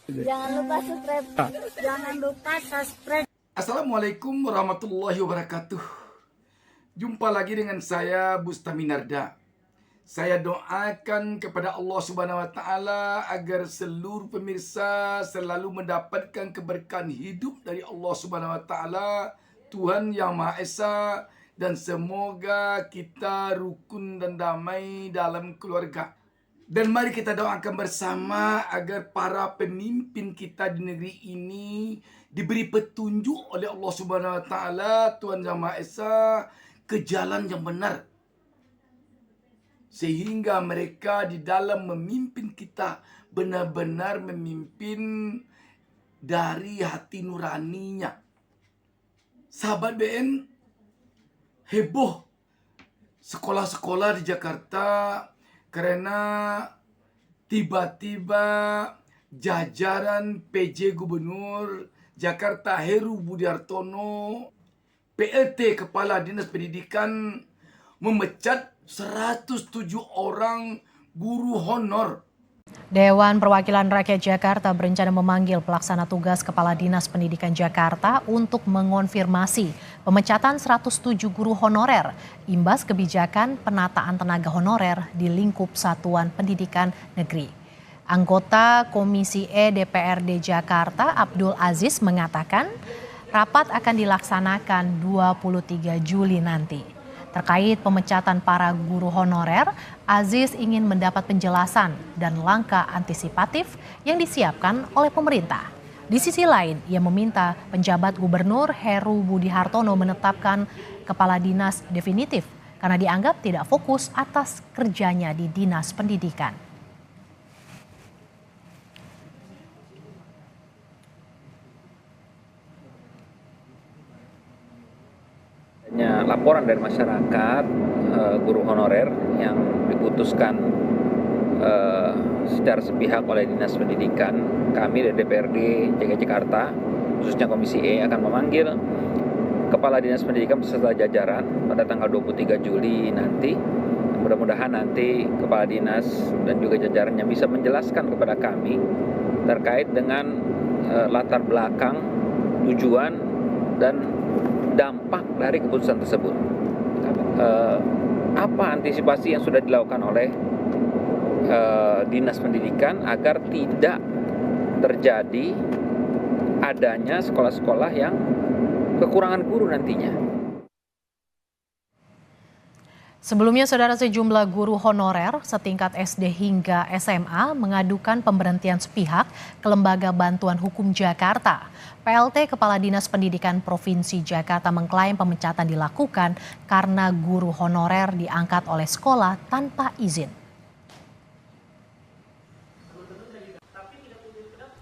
Jangan lupa subscribe. Jangan lupa subscribe. Assalamualaikum warahmatullahi wabarakatuh. Jumpa lagi dengan saya Bustami Narda. Saya doakan kepada Allah Subhanahu wa taala agar seluruh pemirsa selalu mendapatkan keberkahan hidup dari Allah Subhanahu wa taala, Tuhan Yang Maha Esa, dan semoga kita rukun dan damai dalam keluarga. Dan mari kita doakan bersama agar para pemimpin kita di negeri ini diberi petunjuk oleh Allah Subhanahu wa taala, Tuhan Yang Maha Esa, ke jalan yang benar. Sehingga mereka di dalam memimpin kita benar-benar memimpin dari hati nuraninya. Sahabat BN, heboh sekolah-sekolah di Jakarta karena tiba-tiba jajaran PJ Gubernur Jakarta Heru Budi Hartono, PLT Kepala Dinas Pendidikan, memecat 107 orang guru honor. Dewan Perwakilan Rakyat Jakarta berencana memanggil pelaksana tugas Kepala Dinas Pendidikan Jakarta untuk mengonfirmasi pemecatan 107 guru honorer imbas kebijakan penataan tenaga honorer di lingkup Satuan Pendidikan Negeri. Anggota Komisi E DPRD Jakarta Abdul Aziz mengatakan rapat akan dilaksanakan 23 Juli nanti. Terkait pemecatan para guru honorer, Aziz ingin mendapat penjelasan dan langkah antisipatif yang disiapkan oleh pemerintah. Di sisi lain, ia meminta penjabat gubernur Heru Budi Hartono menetapkan kepala dinas definitif karena dianggap tidak fokus atas kerjanya di dinas pendidikan. Laporan dari masyarakat guru honorer yang diputuskan secara sepihak oleh Dinas Pendidikan, kami dari DPRD DKI Jakarta, khususnya Komisi E, akan memanggil Kepala Dinas Pendidikan beserta jajaran pada tanggal 23 Juli nanti. Mudah-mudahan nanti Kepala Dinas dan juga jajarannya bisa menjelaskan kepada kami terkait dengan latar belakang, tujuan, dan dampak dari keputusan tersebut. Apa antisipasi yang sudah dilakukan oleh Dinas Pendidikan agar tidak terjadi adanya sekolah-sekolah yang kekurangan guru nantinya. Sebelumnya, saudara, sejumlah guru honorer setingkat SD hingga SMA mengadukan pemberhentian sepihak ke Lembaga Bantuan Hukum Jakarta. PLT Kepala Dinas Pendidikan Provinsi Jakarta mengklaim pemecatan dilakukan karena guru honorer diangkat oleh sekolah tanpa izin.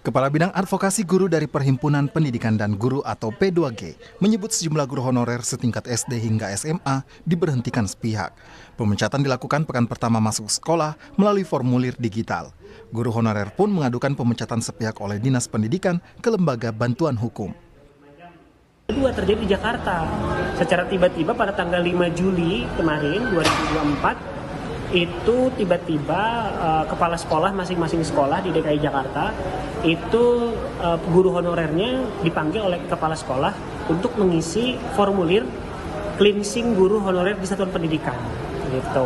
Kepala Bidang Advokasi Guru dari Perhimpunan Pendidikan dan Guru atau P2G menyebut sejumlah guru honorer setingkat SD hingga SMA diberhentikan sepihak. Pemecatan dilakukan pekan pertama masuk sekolah melalui formulir digital. Guru honorer pun mengadukan pemecatan sepihak oleh Dinas Pendidikan ke Lembaga Bantuan Hukum. Kedua terjadi di Jakarta. Secara tiba-tiba pada tanggal 5 Juli kemarin 2024 itu tiba-tiba kepala sekolah masing-masing sekolah di DKI Jakarta itu guru honorernya dipanggil oleh kepala sekolah untuk mengisi formulir cleansing guru honorer di satuan pendidikan. Gitu.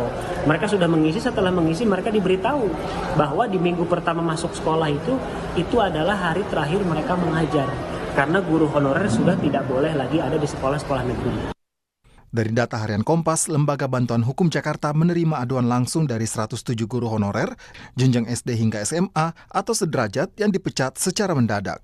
Mereka sudah mengisi, setelah mengisi mereka diberitahu bahwa di minggu pertama masuk sekolah itu adalah hari terakhir mereka mengajar karena guru honorer sudah tidak boleh lagi ada di sekolah-sekolah negeri. Dari data harian Kompas, Lembaga Bantuan Hukum Jakarta menerima aduan langsung dari 107 guru honorer, jenjang SD hingga SMA atau sederajat yang dipecat secara mendadak.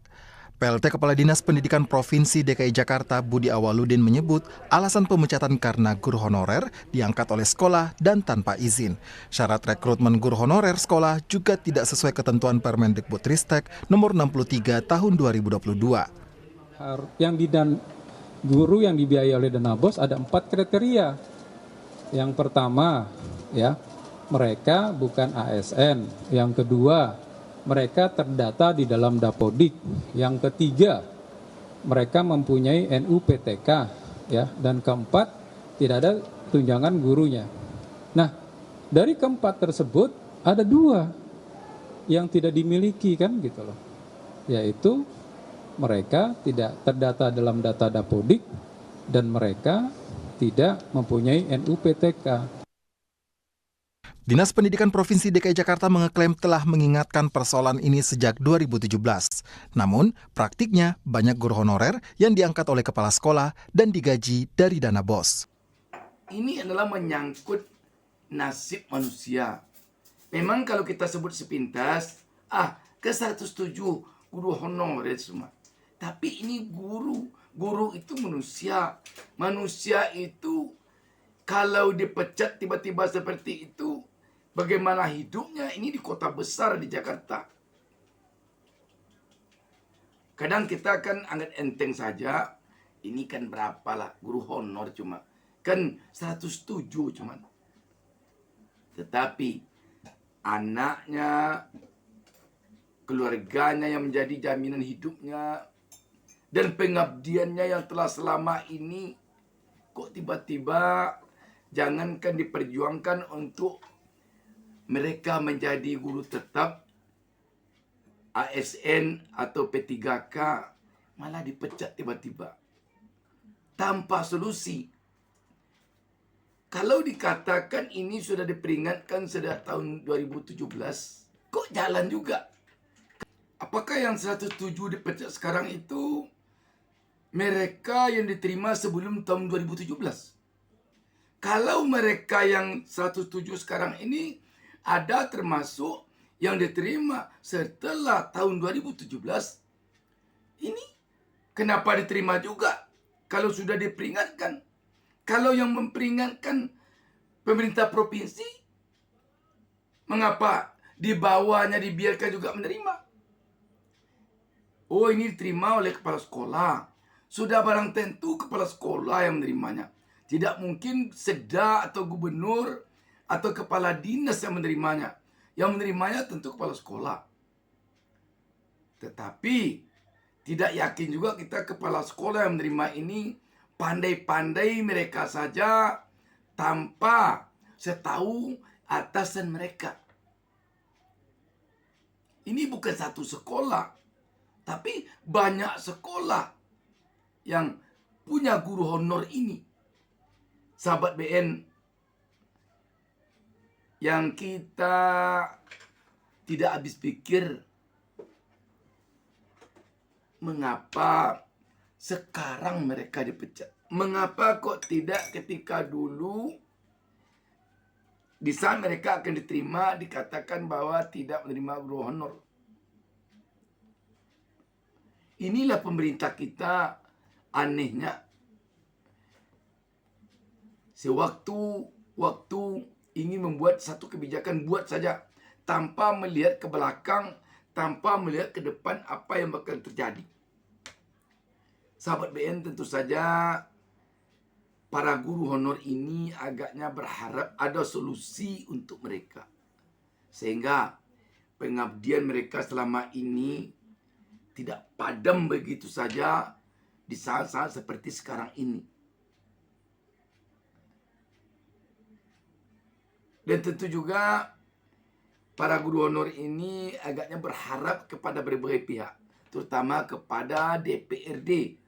PLT Kepala Dinas Pendidikan Provinsi DKI Jakarta Budi Awaludin menyebut alasan pemecatan karena guru honorer diangkat oleh sekolah dan tanpa izin. Syarat rekrutmen guru honorer sekolah juga tidak sesuai ketentuan Permendikbudristek nomor 63 tahun 2022. Guru yang dibiayai oleh dana BOS ada 4 kriteria. Yang pertama, ya, mereka bukan ASN. Yang kedua, mereka terdata di dalam Dapodik. Yang ketiga, mereka mempunyai NUPTK, ya. Dan keempat, tidak ada tunjangan gurunya. Nah, dari keempat tersebut ada 2 yang tidak dimiliki kan gitu loh. yaitu mereka tidak terdata dalam data Dapodik dan mereka tidak mempunyai NUPTK. Dinas Pendidikan Provinsi DKI Jakarta mengeklaim telah mengingatkan persoalan ini sejak 2017. Namun, praktiknya banyak guru honorer yang diangkat oleh kepala sekolah dan digaji dari dana BOS. Ini adalah menyangkut nasib manusia. Memang kalau kita sebut sepintas, ke 107 guru honorer semua. Tapi ini guru itu manusia. Manusia itu kalau dipecat tiba-tiba seperti itu, bagaimana hidupnya ini di kota besar di Jakarta. Kadang kita kan anggap enteng saja, ini kan berapalah guru honor cuma. Kan 107 cuma. Tetapi anaknya, keluarganya yang menjadi jaminan hidupnya, dan pengabdiannya yang telah selama ini, kok tiba-tiba jangankan diperjuangkan untuk mereka menjadi guru tetap, ASN atau P3K, malah dipecat tiba-tiba. Tanpa solusi. Kalau dikatakan ini sudah diperingatkan sejak tahun 2017, kok jalan juga? Apakah yang 107 dipecat sekarang itu mereka yang diterima sebelum tahun 2017? Kalau mereka yang 107 sekarang ini ada termasuk yang diterima setelah tahun 2017, ini kenapa diterima juga kalau sudah diperingatkan? Kalau yang memperingatkan pemerintah provinsi, mengapa di bawahnya dibiarkan juga menerima? Oh, ini diterima oleh kepala sekolah. Sudah barang tentu kepala sekolah yang menerimanya. Tidak mungkin sekda atau gubernur atau kepala dinas yang menerimanya. Yang menerimanya tentu kepala sekolah. Tetapi tidak yakin juga kita kepala sekolah yang menerima ini pandai-pandai mereka saja tanpa setahu atasan mereka. Ini bukan satu sekolah, tapi banyak sekolah yang punya guru honor ini. Sahabat BN, yang kita tidak habis pikir, mengapa sekarang mereka dipecat? Mengapa kok tidak ketika dulu di saat mereka akan diterima dikatakan bahwa tidak menerima guru honor? Inilah pemerintah kita anehnya. Sewaktu ingin membuat satu kebijakan, buat saja tanpa melihat ke belakang, tanpa melihat ke depan apa yang bakal terjadi. Sahabat BN, tentu saja para guru honor ini agaknya berharap ada solusi untuk mereka. Sehingga pengabdian mereka selama ini tidak padam begitu saja di saat-saat seperti sekarang ini. Dan tentu juga para guru honor ini agaknya berharap kepada berbagai pihak, terutama kepada DPRD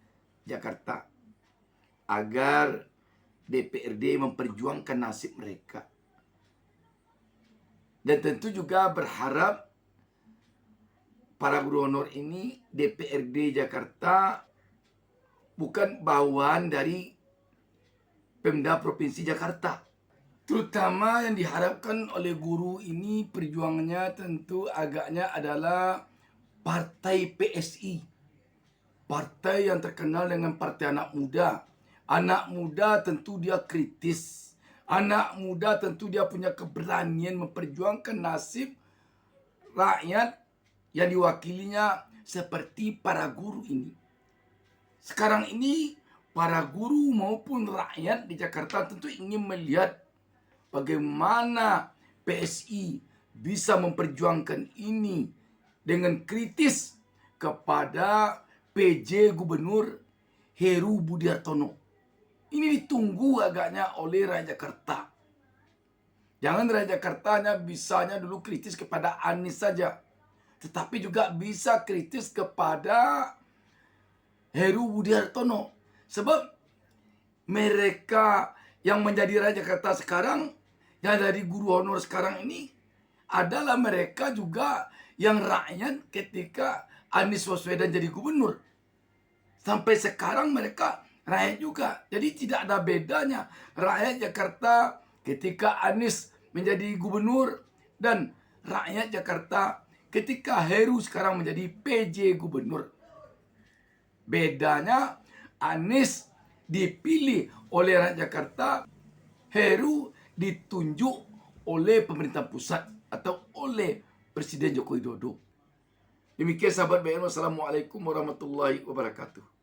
Jakarta, agar DPRD memperjuangkan nasib mereka. Dan tentu juga berharap para guru honor ini, DPRD Jakarta bukan bawahan dari Pemda Provinsi Jakarta. Terutama yang diharapkan oleh guru ini perjuangannya tentu agaknya adalah partai PSI. Partai yang terkenal dengan partai anak muda. Anak muda tentu dia kritis. Anak muda tentu dia punya keberanian memperjuangkan nasib rakyat yang diwakilinya seperti para guru ini. Sekarang ini para guru maupun rakyat di Jakarta tentu ingin melihat bagaimana PSI bisa memperjuangkan ini dengan kritis kepada PJ Gubernur Heru Budi Hartono. Ini ditunggu agaknya oleh rakyat Jakarta. Jangan rakyat Jakarta hanya bisanya dulu kritis kepada Anies saja. tetapi juga bisa kritis kepada Heru Budi Hartono. Sebab mereka yang menjadi Rakyat Jakarta sekarang, yang dari guru honor sekarang ini, adalah mereka juga yang rakyat ketika Anies Baswedan jadi gubernur. Sampai sekarang mereka rakyat juga. Jadi tidak ada bedanya rakyat Jakarta ketika Anies menjadi gubernur dan rakyat Jakarta ketika Heru sekarang menjadi PJ gubernur. Bedanya Anies dipilih oleh rakyat Jakarta, Heru ditunjuk oleh pemerintah pusat atau oleh Presiden Joko Widodo. Demikian sahabat BNU, wassalamualaikum warahmatullahi wabarakatuh.